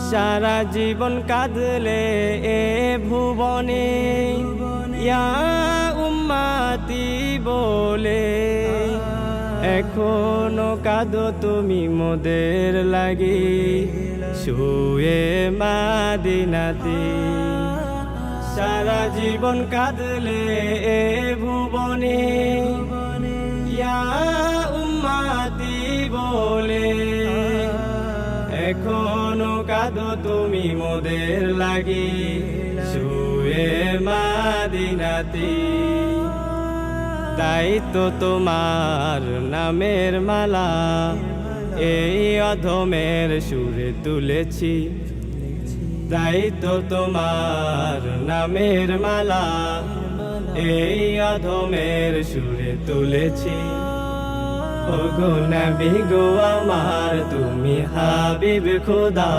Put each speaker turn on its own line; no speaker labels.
সারা জীবন কাঁদলে এ ভুবনে ইয়া উম্মতি বলে, এখনো কাঁদো তুমি মোদের লাগি শুয়ে মাদিনাতে। সারা জীবন কাঁদলে এ ভুবনে ইয়া উম্মতি বলে, এখনো কাঁদো তুমি মোদের লাগি শুয়ে মাদিনাতে। তাই তো তোমার নামের মালা এই অধমের সুরে তুলেছি, তাই তো তোমার নামের মালা এই অধমের সুরে তুলেছি। ওগো নবী গো আমার তুমি হাবিব খোদা।